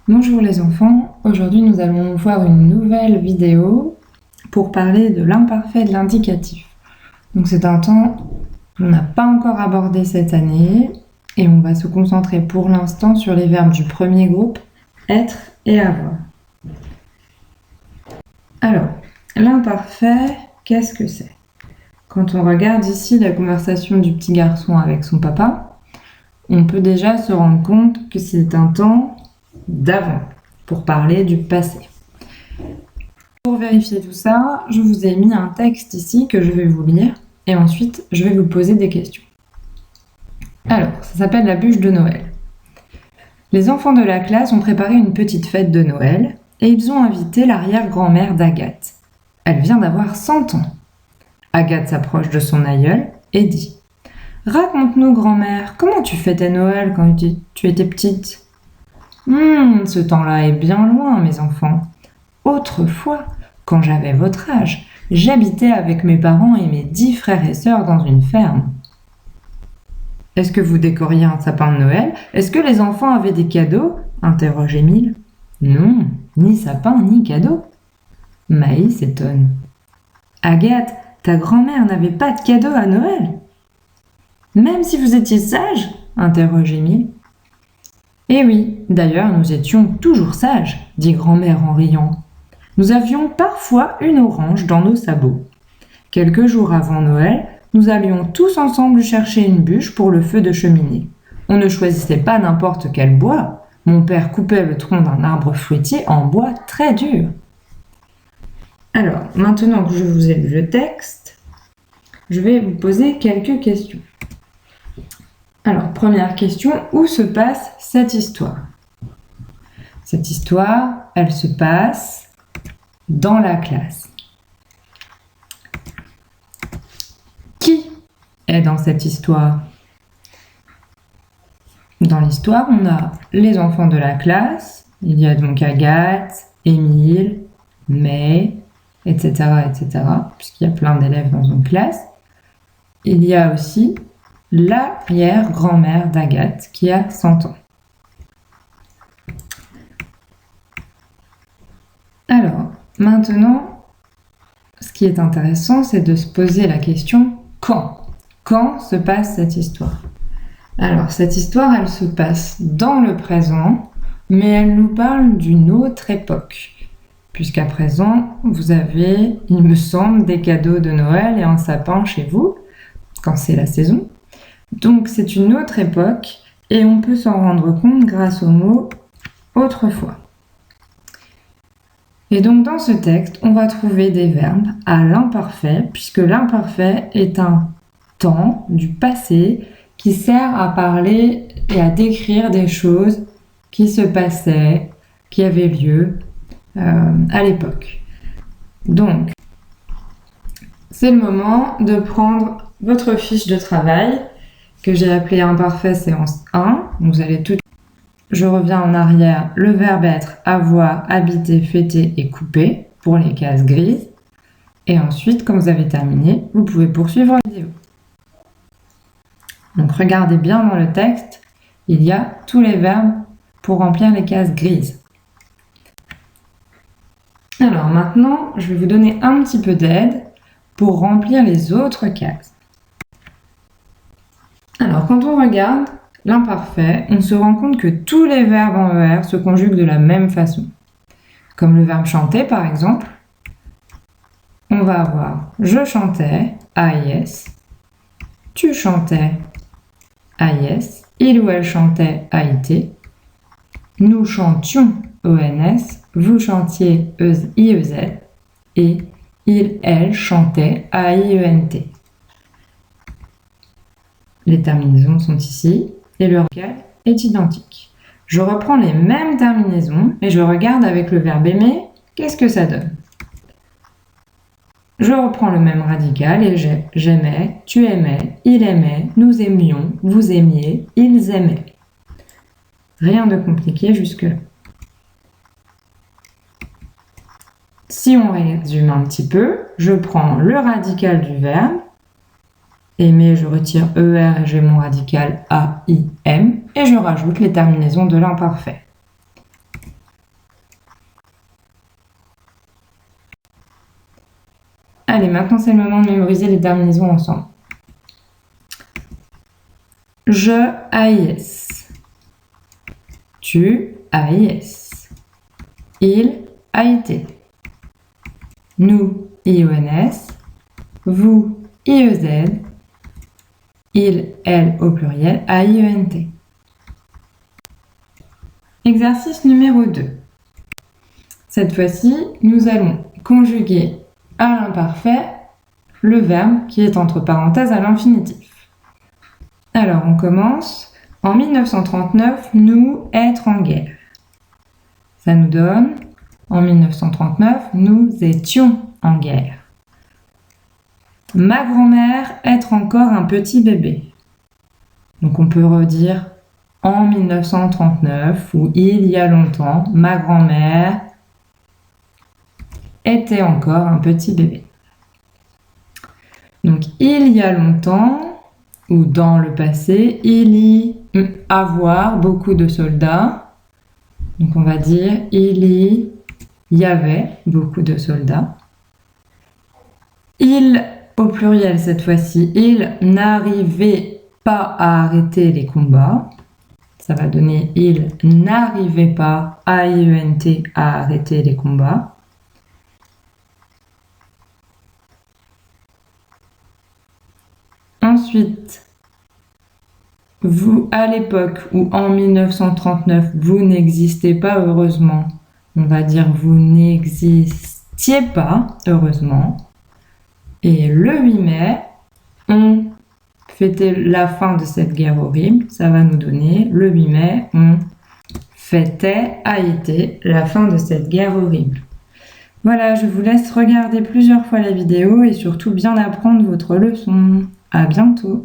Bonjour les enfants, aujourd'hui nous allons voir une nouvelle vidéo pour parler de l'imparfait de l'indicatif. Donc c'est un temps qu'on n'a pas encore abordé cette année et on va se concentrer pour l'instant sur les verbes du premier groupe, être et avoir. Alors, l'imparfait, qu'est-ce que c'est? Quand on regarde ici la conversation du petit garçon avec son papa, on peut déjà se rendre compte que c'est un temps d'avant, pour parler du passé. Pour vérifier tout ça, je vous ai mis un texte ici que je vais vous lire et ensuite je vais vous poser des questions. Alors, ça s'appelle la bûche de Noël. Les enfants de la classe ont préparé une petite fête de Noël et ils ont invité l'arrière-grand-mère d'Agathe. Elle vient d'avoir 100 ans. Agathe s'approche de son aïeul et dit « Raconte-nous, grand-mère, comment tu fêtais Noël quand tu étais petite ?» Ce temps-là est bien loin, mes enfants. Autrefois, quand j'avais votre âge, j'habitais avec mes parents et mes 10 frères et sœurs dans une ferme. Est-ce que vous décoriez un sapin de Noël? Est-ce que les enfants avaient des cadeaux? Interroge Émile. Non, ni sapin, ni cadeau. Maï s'étonne. Agathe, ta grand-mère n'avait pas de cadeau à Noël? Même si vous étiez sage? Interroge Émile. Eh oui, d'ailleurs nous étions toujours sages, dit grand-mère en riant. Nous avions parfois une orange dans nos sabots. Quelques jours avant Noël, nous allions tous ensemble chercher une bûche pour le feu de cheminée. On ne choisissait pas n'importe quel bois. Mon père coupait le tronc d'un arbre fruitier en bois très dur. Alors, maintenant que je vous ai lu le texte, je vais vous poser quelques questions. Alors, première question, où se passe cette histoire? Cette histoire, elle se passe dans la classe. Qui est dans cette histoire? Dans l'histoire, on a les enfants de la classe, il y a donc Agathe, Émile, May, etc., puisqu'il y a plein d'élèves dans une classe. Il y a aussi l'arrière-grand-mère d'Agathe qui a 100 ans. Alors, maintenant, ce qui est intéressant, c'est de se poser la question quand? Quand se passe cette histoire? Alors, cette histoire, elle se passe dans le présent, mais elle nous parle d'une autre époque. Puisqu'à présent, vous avez, il me semble, des cadeaux de Noël et un sapin chez vous, quand c'est la saison. Donc c'est une autre époque et on peut s'en rendre compte grâce au mot « autrefois ». Et donc dans ce texte, on va trouver des verbes à l'imparfait, puisque l'imparfait est un temps du passé qui sert à parler et à décrire des choses qui se passaient, qui avaient lieu à l'époque. Donc, c'est le moment de prendre votre fiche de travail que j'ai appelé imparfait séance 1. Vous allez tout. Je reviens en arrière. Le verbe être, avoir, habiter, fêter et couper pour les cases grises. Et ensuite, quand vous avez terminé, vous pouvez poursuivre la vidéo. Donc regardez bien dans le texte, il y a tous les verbes pour remplir les cases grises. Alors maintenant, je vais vous donner un petit peu d'aide pour remplir les autres cases. Alors, quand on regarde l'imparfait, on se rend compte que tous les verbes en ER se conjuguent de la même façon. Comme le verbe chanter, par exemple, on va avoir « je chantais » AIS, « tu chantais » AIS, « il ou elle chantait » AIT, « nous chantions » ONS, « vous chantiez » IEZ et « il, elle chantait » AIENT. Les terminaisons sont ici et le radical est identique. Je reprends les mêmes terminaisons et je regarde avec le verbe aimer, qu'est-ce que ça donne? Je reprends le même radical et j'ai j'aimais, tu aimais, il aimait, nous aimions, vous aimiez, ils aimaient. Rien de compliqué jusque-là. Si on résume un petit peu, je prends le radical du verbe, aimer, je retire ER et j'ai mon radical AIM et je rajoute les terminaisons de l'imparfait. Allez, maintenant c'est le moment de mémoriser les terminaisons ensemble. Je, AIS. Tu, AIS. Il, AIT. Nous, IENS. Vous, IEZ. Il, elle au pluriel, AIENT. Exercice numéro 2. Cette fois-ci, nous allons conjuguer à l'imparfait le verbe qui est entre parenthèses à l'infinitif. Alors, on commence. En 1939, nous, être en guerre. Ça nous donne, en 1939, nous étions en guerre. Ma grand-mère, être encore un petit bébé. Donc, on peut redire en 1939 ou il y a longtemps, ma grand-mère était encore un petit bébé. Donc, il y a longtemps, ou dans le passé, il y avoir beaucoup de soldats. Donc, on va dire il y avait beaucoup de soldats. Il, au pluriel cette fois-ci, il n'arrivait pas à arrêter les combats. Ça va donner il n'arrivait pas, AIENT, à arrêter les combats. Ensuite, vous, à l'époque où en 1939, vous n'existez pas heureusement, on va dire vous n'existiez pas heureusement. Et le 8 mai, on fêtait la fin de cette guerre horrible. Ça va nous donner le 8 mai, on fêtait, AIT, la fin de cette guerre horrible. Voilà, je vous laisse regarder plusieurs fois la vidéo et surtout bien apprendre votre leçon. À bientôt!